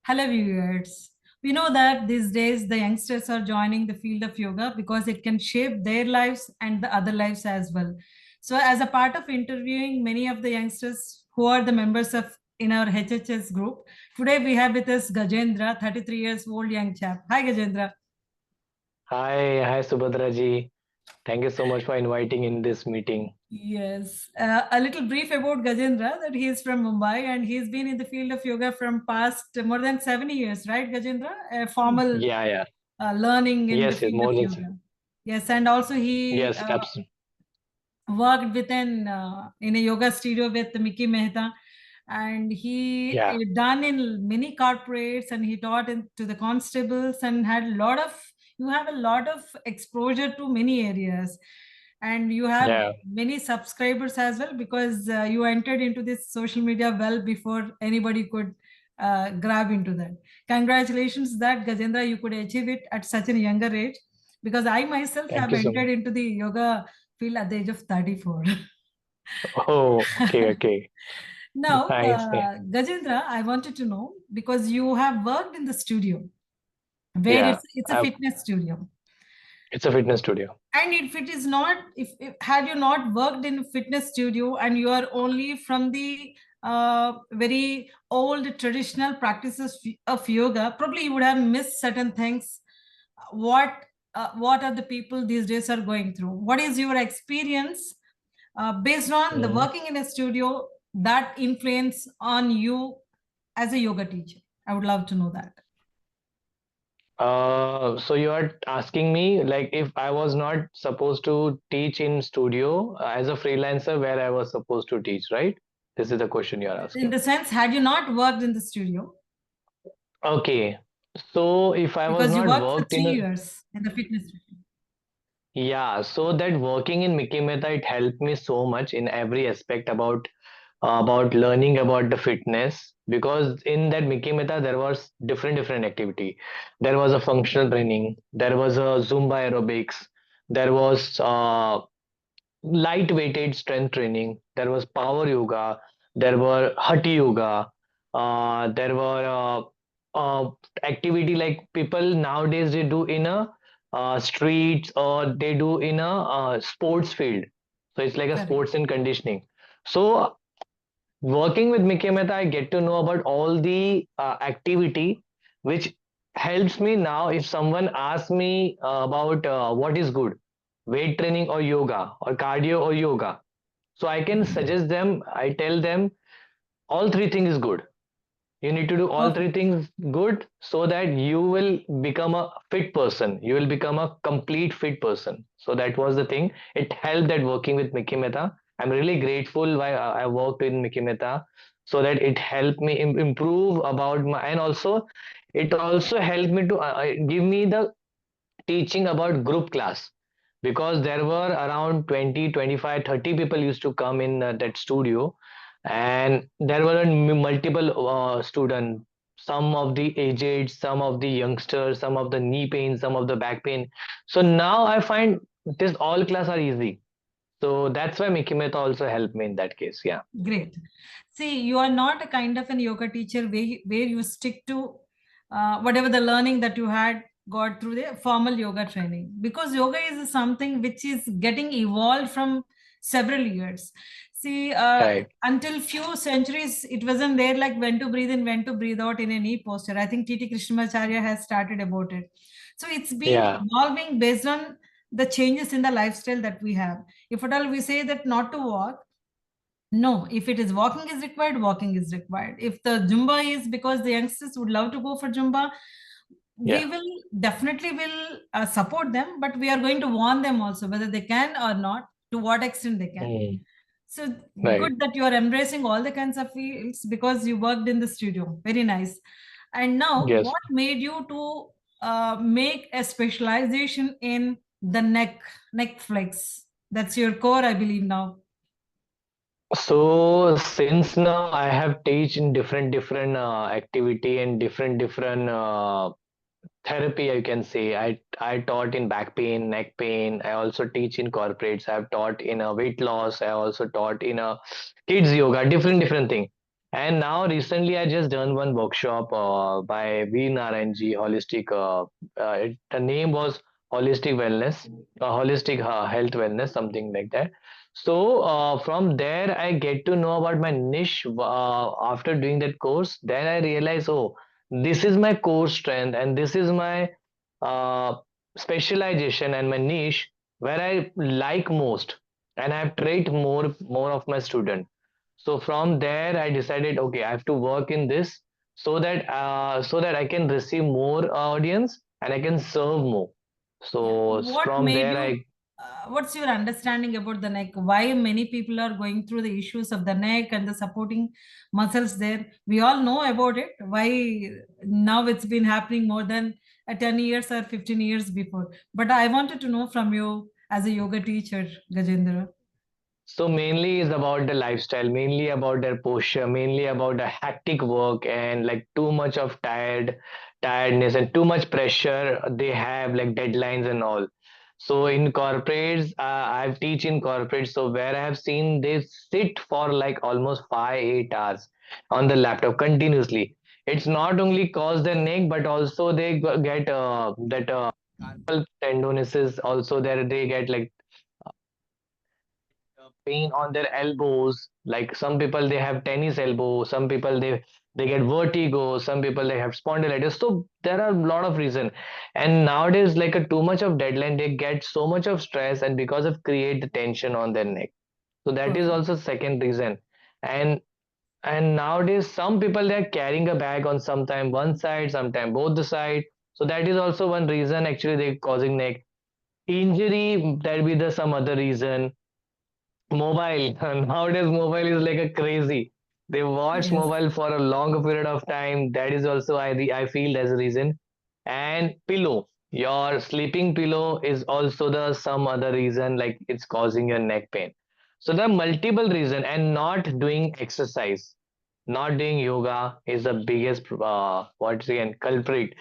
Hello, viewers. We know that these days the youngsters are joining the field of yoga because it can shape their lives and the other lives as well. So, as a part of interviewing many of the youngsters who are the members of in our HHS group, today we have with us Gajendra, 33 years old young chap. Hi, Gajendra. Hi, Subhadra ji. Thank you so much for inviting in this meeting. Yes, a little brief about Gajendra that he is from Mumbai and he's been in the field of yoga from past more than 7 years, right, Gajendra? A formal Yeah. learning in the Yes, field more of than yoga. Yes, and also he yes, absolutely. worked within in a yoga studio with Mickey Mehta, and he Yeah, done in many corporates, and he taught to the constables, and had a lot of you have a lot of exposure to many areas, and you have yeah. many subscribers as well because you entered into this social media well before anybody could grab into that. Congratulations that Gajendra you could achieve it at such a younger age, because I myself Thank have you so much. entered into the yoga field at the age of 34. Oh, okay. Now, Nice. Yeah, Gajendra, I wanted to know because you have worked in the studio where yeah. it's a I've, fitness studio. it's a fitness studio. And if it is not, if had you not worked in a fitness studio and you are only from the very old traditional practices of yoga, probably you would have missed certain things. What what are the people these days are going through? What is your experience based on the Mhm. working in a studio that influence on you as a yoga teacher? I would love to know that. So you are asking me like if I was not supposed to teach in studio as a freelancer, where I was supposed to teach, right? This is the question you are In asking. the sense, had you not worked in the studio, Okay. So if I was because you not worked for worked three in a years in the fitness studio. Yeah, so that working in Mickey Mehta, it helped me so much in every aspect about learning about the fitness, because in that Mickey Mehta there was different activity. There was a functional training, there was a Zumba aerobics, there was light weighted strength training, there was power yoga, there were hatha yoga, there were activity like people nowadays they do in a streets, or they do in a sports field. So it's like a Correct. sports and conditioning. So working with Mickey Mehta, I get to know about all the activity, which helps me now. If someone asks me about what is good, weight training or yoga, or cardio or yoga, so I can suggest them. I tell them all three things is good. You need to do all Perfect. three things good, so that you will become a fit person. You will become a complete fit person. So that was the thing. It helped that working with Mickey Mehta. I'm really grateful why I worked with Mickey Mehta, so that it helped me improve about my, and also it also helped me to give me the teaching about group class, because there were around 20, 25, 30 people used to come in that studio, and there were multiple students, some of the aged, some of the youngsters, some of the knee pain, some of the back pain. So now I find this all class are easy. So that's why Mickey Mehta also helped me in that case. Yeah. Great. See, you are not a kind of an yoga teacher where you stick to whatever the learning that you had got through the formal yoga training, because yoga is something which is getting evolved from several years. See, Right. until few centuries, it wasn't there like when to breathe in, when to breathe out in a knee posture. I think T.T. Krishnamacharya has started about it. So it's been Yeah. evolving based on the changes in the lifestyle that we have. If at all we say that not to walk, no, if it is walking is required, walking is required. If the Zumba is because the youngsters would love to go for Zumba, we Yeah. will definitely will support them, but we are going to warn them also whether they can or not, to what extent they can. Mm, So right. good that you are embracing all the kinds of fields because you worked in the studio. Very nice. And now, Yes. what made you to make a specialization in the neck flex? That's your core, I believe now. So since now I have teach in different activity and different therapy, I can say. I taught in back pain, neck pain. I also teach in corporates. I have taught in a weight loss. I also taught in a kids yoga, different thing. And now recently I just done one workshop by V Narayanji Holistic. The name was Holistic Wellness, Holistic Health Wellness, something like that. So from there I get to know about my niche after doing that course. Then I realize, oh, this is my core strength and this is my uh, specialization and my niche where I like most, and I've trained more of my student. So from there I decided, okay, I have to work in this so that I can receive more audience and I can serve more. Yeah. So What from made there you, I what's your understanding about the neck? Why many people are going through the issues of the neck and the supporting muscles there? We all know about it. Why now it's been happening more than 10 years or 15 years before. But I wanted to know from you as a yoga teacher, Gajendra. So mainly is about the lifestyle, mainly about their posture, mainly about the hectic work and like too much of tiredness and too much pressure they have, like deadlines and all. So in corporates, I've teach in corporates. So where I have seen they sit for like almost 5 8 hours on the laptop continuously. It's not only cause their neck, but also they get that carpal tendonitis. Also there they get like pain on their elbows. Like some people they have tennis elbow, some people they get vertigo, some people they have spondylitis. So there are a lot of reason. And nowadays, like a too much of deadline, they get so much of stress, and because of create the tension on their neck. So that is Perfect. also second reason. And and nowadays some people they are carrying a bag on sometime one side, sometime both the side. So that is also one reason actually they causing neck injury. There be the some other reason. Mobile. Nowadays, mobile is like a crazy. They watch Yes. mobile for a longer period of time. That is also I feel there's a reason. And pillow. Your sleeping pillow is also the some other reason, like it's causing your neck pain. So there are multiple reason, and not doing exercise, not doing yoga is the biggest what's again culprit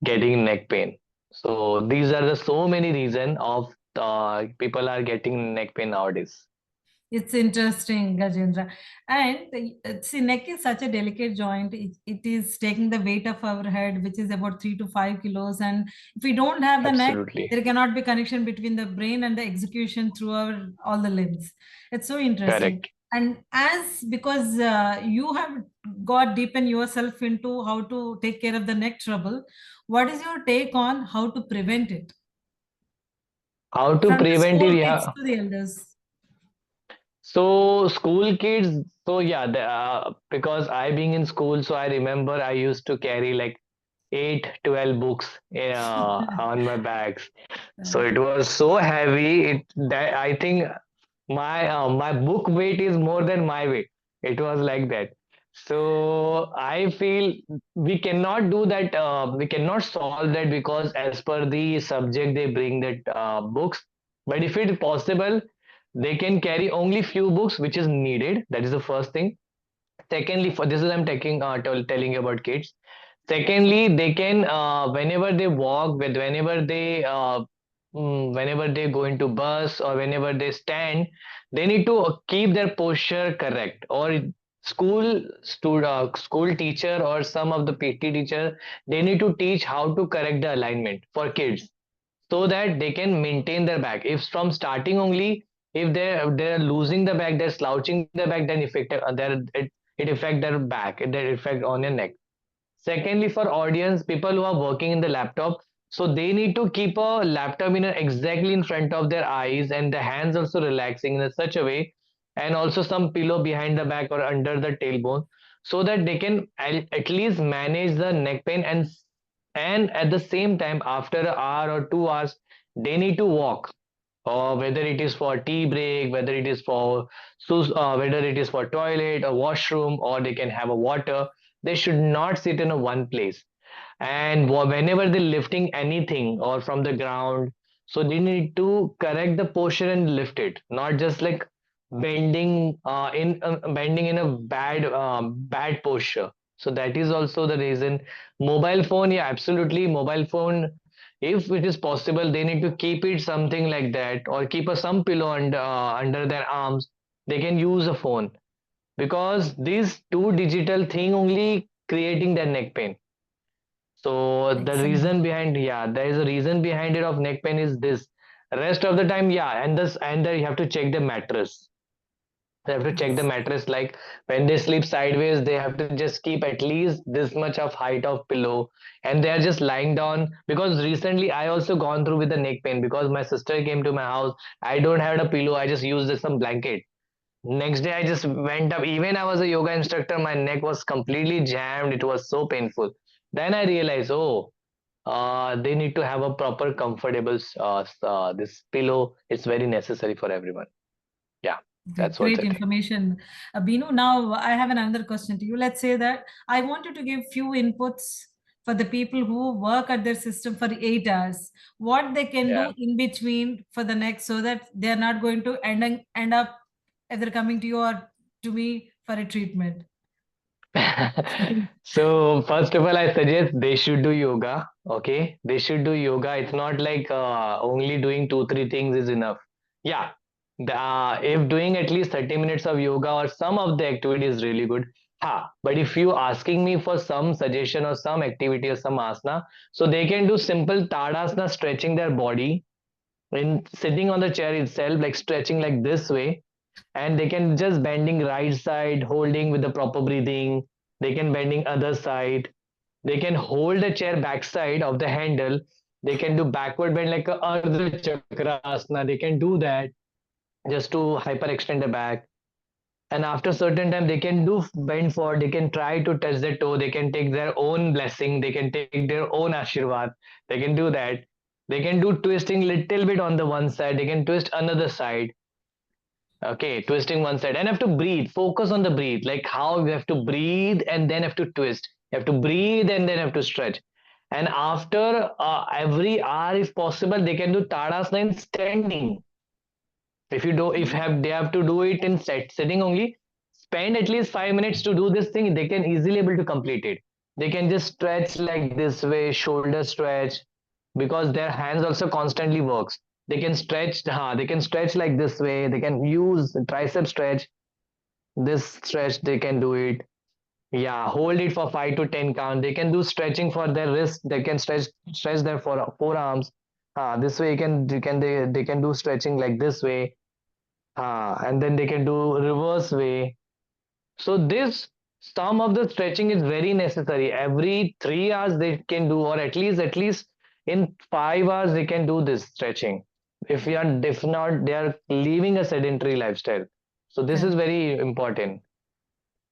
getting neck pain. So these are the so many reason of people are getting neck pain nowadays. It's interesting, Gajendra. And see, neck is such a delicate joint. It is taking the weight of our head, which is about 3 to 5 kilos. And if we don't have the neck, Absolutely. there cannot be connection between the brain and the execution through our all the limbs. It's so interesting. Correct. And as because you have got deepen yourself into how to take care of the neck trouble, what is your take on how to prevent it How to from the prevent it? school kids Yeah. to the elders? So school kids. So yeah, because I being in school, so I remember I used to carry like 8 12 books on my bags. So it was so heavy. It that I think my book weight is more than my weight. It was like that. So I feel we cannot do that. We cannot solve that because as per the subject they bring that books. But if it is possible, they can carry only few books which is needed. That is the first thing. Secondly, for this is I'm taking telling you about kids. Secondly, they can whenever they walk, with whenever they go into bus or whenever they stand, they need to keep their posture correct. Or school teacher or some of the PT teacher, they need to teach how to correct the alignment for kids so that they can maintain their back. If from starting only, if they're losing the back, they're slouching the back, then it affect their back, it affect on your neck. Secondly, for audience, people who are working in the laptop, so they need to keep a laptop exactly in front of their eyes and the hands also relaxing in such a way, and also some pillow behind the back or under the tailbone, so that they can at least manage the neck pain. And at the same time, after an hour or 2 hours, they need to walk, or whether it is for tea break, whether it is for whether it is for toilet or washroom, or they can have a water. They should not sit in a one place. And whenever they're lifting anything or from the ground, so they need to correct the posture and lift it, not just like bending in a bad posture. So that is also the reason. Mobile phone, yeah, absolutely, mobile phone, if it is possible, they need to keep it something like that, or keep some pillow under their arms. They can use a phone. because these two digital thing only creating that neck pain. So the Excellent. reason behind, yeah, there is a reason behind it of neck pain is this. Rest of the time, yeah, and then you have to check the mattress. They have to check the Yes. mattress. Like when they sleep sideways, they have to just keep at least this much of height of pillow, and they are just lying down. Because recently I also gone through with the neck pain because my sister came to my house. I don't have a pillow. I just used some blanket. Next day I just went up. Even I was a yoga instructor, my neck was completely jammed. It was so painful. Then I realized, oh, they need to have a proper comfortable this pillow. It's very necessary for everyone. Yeah, that's what Great the thing. information. Binu, now I have another question to you. Let's say that I wanted to give few inputs for the people who work at their system for 8 hours, what they can Yeah. do in between for the next, so that they're not going to end up either coming to you or to me for a treatment. So first of all, I suggest they should do yoga. Okay, they should do yoga. It's not like only doing two three things is enough. Yeah, if doing at least 30 minutes of yoga or some of the activity is really good. Ha, but if you asking me for some suggestion or some activity or some asana, so they can do simple tadasana, stretching their body in sitting on the chair itself, like stretching like this way, and they can just bending right side, holding with the proper breathing. They can bending other side. They can hold the chair backside of the handle. They can do backward bend like a ardha chakra asana. They can do that just to hyper extend the back. And after certain time they can do bend forward. They can try to touch their toe. They can take their own blessing. They can take their own ashirwad. They can do that. They can do twisting little bit on the one side. They can twist another side. Okay, twisting one side and have to breathe. Focus on the breathe, like how you have to breathe and then have to twist. You have to breathe and then have to stretch. And after every hour, if possible, they can do tadasana in standing. If you do, if have they have to do it in sitting only, spend at least 5 minutes to do this thing. They can easily able to complete it. They can just stretch like this way, shoulder stretch, because their hands also constantly works. They can stretch, they can stretch like this way. They can use tricep stretch. This stretch they can do it. Yeah, hold it for 5 to 10 count. They can do stretching for their wrist. They can stretch their forearms. This way they can do stretching like this way. And then they can do reverse way. So this some of the stretching is very necessary. Every 3 hours they can do, or at least in 5 hours they can do this stretching. If not, they are living a sedentary lifestyle. So this is Correct. very important.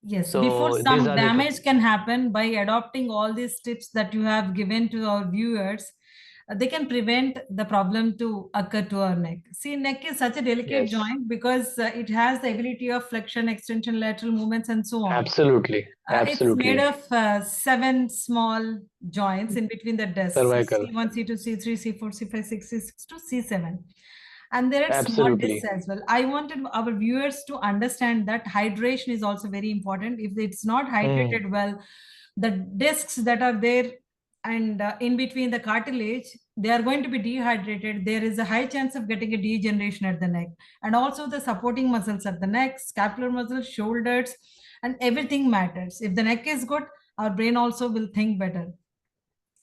Yes, before So these some are the two. damage can happen by adopting all these tips that you have given to our viewers, they can prevent the problem to occur to our neck. See, neck is such a delicate Yes, joint because it has the ability of flexion, extension, lateral movements, and so on. absolutely, It's made absolutely. of seven small joints in between the discs. So Cervical, C1, C2, C3, C4, C5, C6 to C7. And there are small discs absolutely. as well. I wanted our viewers to understand that hydration is also very important. If it's not Hmm. hydrated well, the discs that are there and in between the cartilage, they are going to be dehydrated. There is a high chance of getting a degeneration at the neck. And also the supporting muscles at the neck, scapular muscles, shoulders, and everything matters. If the neck is good, our brain also will think better.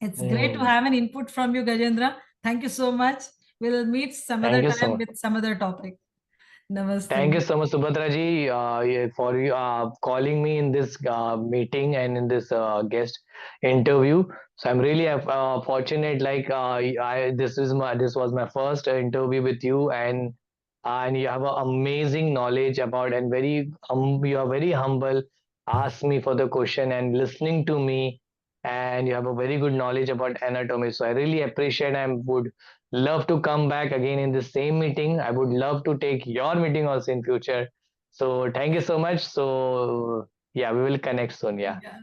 It's great to Hmm. have an input from you, Gajendra. Thank you so much. We'll meet some Thank other you so time much. with some other topic. Thank you Namaste. so much, Subhadra ji, yeah, for you calling me in this meeting and in this guest interview. So I'm really fortunate. Like this was my first interview with you, and you have an amazing knowledge about and you are very humble. Ask me for the question and listening to me, and you have a very good knowledge about anatomy. So I really appreciate and would love to come back again in the same meeting. I would love to take your meeting also in future. So thank you so much. So yeah, we will connect soon. Yeah. Yeah.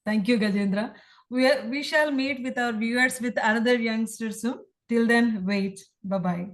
Thank you, Gajendra. We shall meet with our viewers with another youngster soon. Till then, wait. Bye bye.